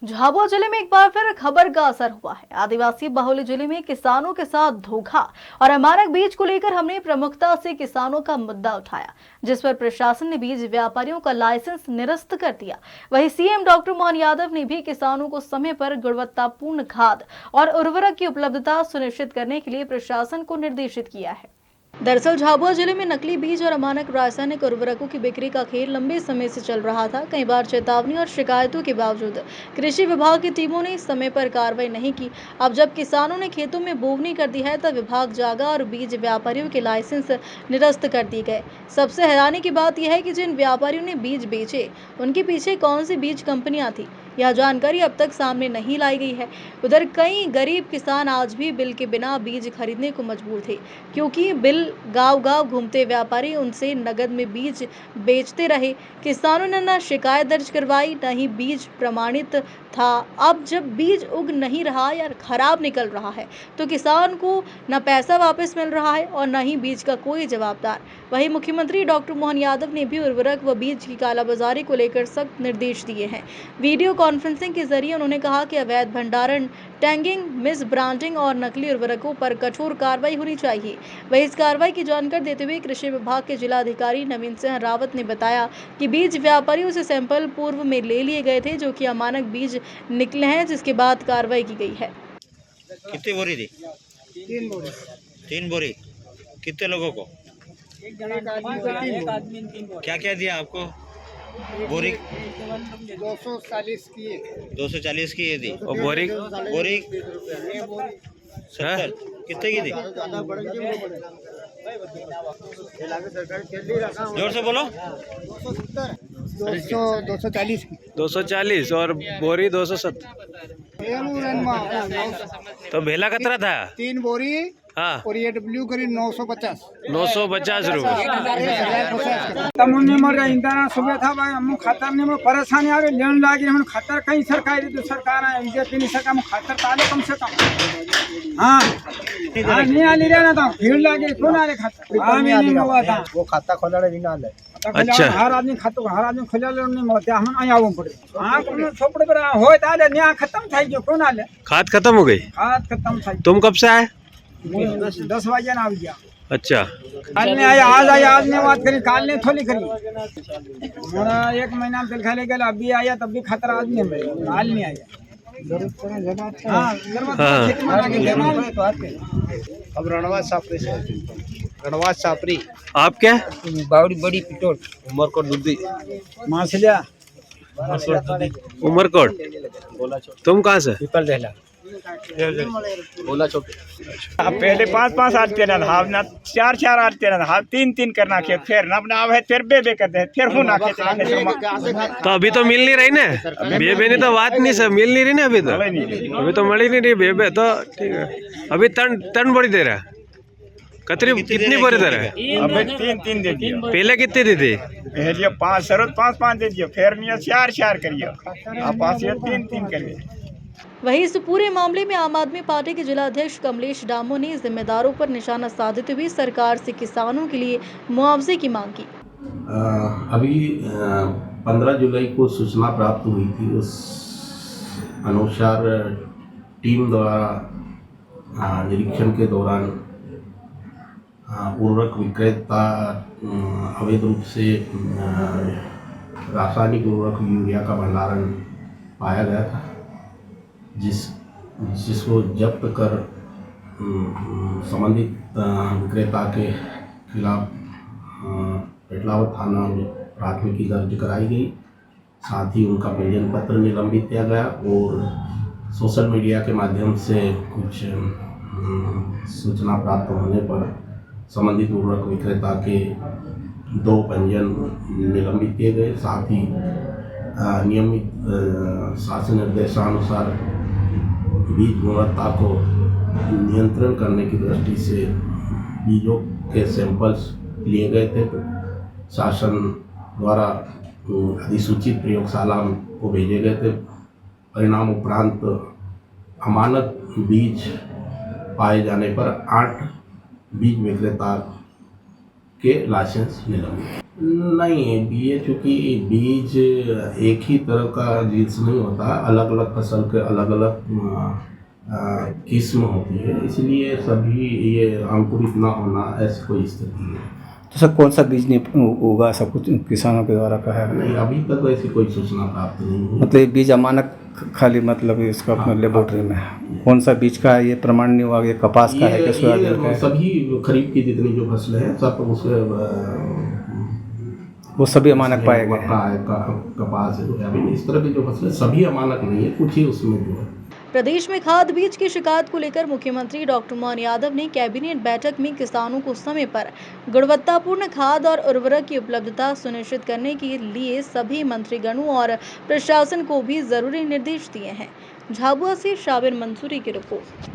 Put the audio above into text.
झाबुआ जिले में एक बार फिर खबर का असर हुआ है। आदिवासी बाहुल्य जिले में किसानों के साथ धोखा और अमानक बीज को लेकर हमने प्रमुखता से किसानों का मुद्दा उठाया, जिस पर प्रशासन ने बीज व्यापारियों का लाइसेंस निरस्त कर दिया। वहीं सीएम डॉक्टर मोहन यादव ने भी किसानों को समय पर गुणवत्तापूर्ण खाद और उर्वरक की उपलब्धता सुनिश्चित करने के लिए प्रशासन को निर्देशित किया है। दरअसल झाबुआ जिले में नकली बीज और अमानक रासायनिक उर्वरकों की बिक्री का खेल लंबे समय से चल रहा था। कई बार चेतावनी और शिकायतों के बावजूद कृषि विभाग की टीमों ने समय पर कार्रवाई नहीं की। अब जब किसानों ने खेतों में बोवनी कर दी है, तब विभाग जागा और बीज व्यापारियों के लाइसेंस निरस्त कर दिए गए। सबसे हैरानी की बात यह है कि जिन व्यापारियों ने बीज बेचे, उनके पीछे कौन सी बीज कंपनियां थी, यह जानकारी अब तक सामने नहीं लाई गई है। उधर कई गरीब किसान आज भी बिल के बिना बीज खरीदने को मजबूर थे, क्योंकि बिल गांव-गांव घूमते व्यापारी उनसे नगद में बीज बेचते रहे। किसानों ने न शिकायत दर्ज करवाई, न ही बीज प्रमाणित था। अब जब बीज उग नहीं रहा या खराब निकल रहा है, तो किसान को न पैसा वापस मिल रहा है और न ही बीज का कोई जवाबदार। वहीं मुख्यमंत्री डॉक्टर मोहन यादव ने भी उर्वरक व बीज की कालाबाजारी को लेकर सख्त निर्देश दिए हैं। वीडियो कॉन्फ्रेंसिंग के जरिए उन्होंने कहा कि अवैध भंडारण, टैंगिंग, मिस ब्रांडिंग और नकली उर्वरकों पर कठोर कार्रवाई होनी चाहिए। वहीं इस कार्रवाई की जानकारी देते हुए कृषि विभाग के जिला अधिकारी नवीन सिंह रावत ने बताया कि बीज व्यापारियों से सैंपल पूर्व में ले लिए गए थे, जो कि अमानक बीज निकले हैं, जिसके बाद कार्रवाई की गई है। कितनी बोरी थी? 3 बोरी। 3 बोरी। कितने लोगों को? एक आदमी 3 बोरी। क्या क्या दिया आपको? बोरी 240 की 240 की ये थी और बोरी 70 कितने की थी? जोर से बोलो। 240 की 240 और बोरी 270। तो भेला कतरा था? 3 बोरी। हाँ, और ये डब्ल्यू करी 950 रुपये। तमुन्ने मर इंदाना सुबह था भाई हम खतर ने में परेशानी आ गई लेन लागे हम खतर कहीं सरकारी तो सरकार है बीजेपी ने सरकार में खतर ताले कम से कम। हाँ नहीं आली रहना था भीड़ लागे कौन आ रहे खतर नहीं हुआ था वो खाता खोला रे बिना ले। अच्छा। हर आदमी खुला ले नहीं होते हम आया वो पड़े। हाँ कौन छोपड़े पर होए ताले न्याय खत्म था जो कौन आले खाद खत्म हो गई? खाद खत्म था। तुम कब से आए? 10 बजे ना आ गया। अच्छा, काल ने आया आज आया आज ने बात करी काल ने थोड़ी करी हमारा 1 महीना दिल खाले गया अभी आया तब भी खतरा आज नहीं मिले काल नहीं आया। हाँ अब रणवास सापरी से रणवास सापरी आप क्या? बावड़ी बड़ी पिटोट उमरकोट दुद्दी। मासलिया उमरकोट। तुम कहाँ से? पीपल देला बोला छोटे। अब पहले 5-5 आते ना हाव ना 4-4 आते ना हाव 3-3 करना के फिर ना अब है फिर बे करते हैं फिर होना के तो अभी तो मिल नहीं रही ना बेबे ने तो बात नहीं सब मिल नहीं रही ना अभी तो मिली नहीं रही बेबे तो ठीक है। अभी तन बड़ी दे रहा है कितनी बोरी दे रहा है? अबे 3-3 दे दियो पहले कितनी दी थी? पहले 5 शरत 5-5 दे दियो फिर नहीं 4-4 करियो आप पास ये 3-3 करिए। वहीं इस पूरे मामले में आम आदमी पार्टी के जिला अध्यक्ष कमलेश डामो ने जिम्मेदारों पर निशाना साधते हुए सरकार से किसानों के लिए मुआवजे की मांग की। अभी 15 जुलाई को सूचना प्राप्त हुई थी, उस अनुसार टीम द्वारा निरीक्षण के दौरान उर्वरक विक्रेता अवैध रूप से रासायनिक उर्वरक यूरिया का भंडारण पाया गया था, जिसको जब्त कर संबंधित विक्रेता के खिलाफ पेटलावत थाना में प्राथमिकी दर्ज कराई गई। साथ ही उनका पंजीयन पत्र निलंबित किया गया और सोशल मीडिया के माध्यम से कुछ सूचना प्राप्त होने पर संबंधित उर्वरक विक्रेता के 2 पंजीयन निलंबित किए गए। साथ ही नियमित शासन निर्देशानुसार बीज गुणवत्ता को नियंत्रण करने की दृष्टि से बीजों के सैंपल्स लिए गए थे। शासन द्वारा अधिसूचित प्रयोगशाला को भेजे गए थे। परिणाम उपरांत अमानक बीज पाए जाने पर 8 बीज विक्रेता के लाइसेंस निलंबित। नहीं, ये चूँकि बीज एक ही तरह का बीज नहीं होता, अलग अलग फसल के अलग अलग किस्म होती है, इसलिए सभी ये अंकुरित ना होना ऐसी कोई स्थिति है। तो सर कौन सा बीज नहीं होगा, सब कुछ किसानों के द्वारा कहा है? नहीं, अभी तक ऐसी कोई सूचना प्राप्त नहीं हुई। मतलब ये बीज अमानक खाली मतलब इसका अपना लेबोरेटरी में है। कौन सा बीज का है ये प्रमाण नहीं हुआ? ये कपास का है कि सोयाबीन का है? सभी खरीफ की जितनी जो फसलें हैं सब उसके वो सभी अमानक पाए गए हैं। मक्का है, कपास है, सोयाबीन, इस तरह की जो फसलें सभी अमानक नहीं है, कुछ ही उसमें जो है। प्रदेश में खाद बीज की शिकायत को लेकर मुख्यमंत्री डॉक्टर मोहन यादव ने कैबिनेट बैठक में किसानों को समय पर गुणवत्तापूर्ण खाद और उर्वरक की उपलब्धता सुनिश्चित करने के लिए सभी मंत्रीगणों और प्रशासन को भी जरूरी निर्देश दिए हैं। झाबुआ से शाबिर मंसूरी की रिपोर्ट।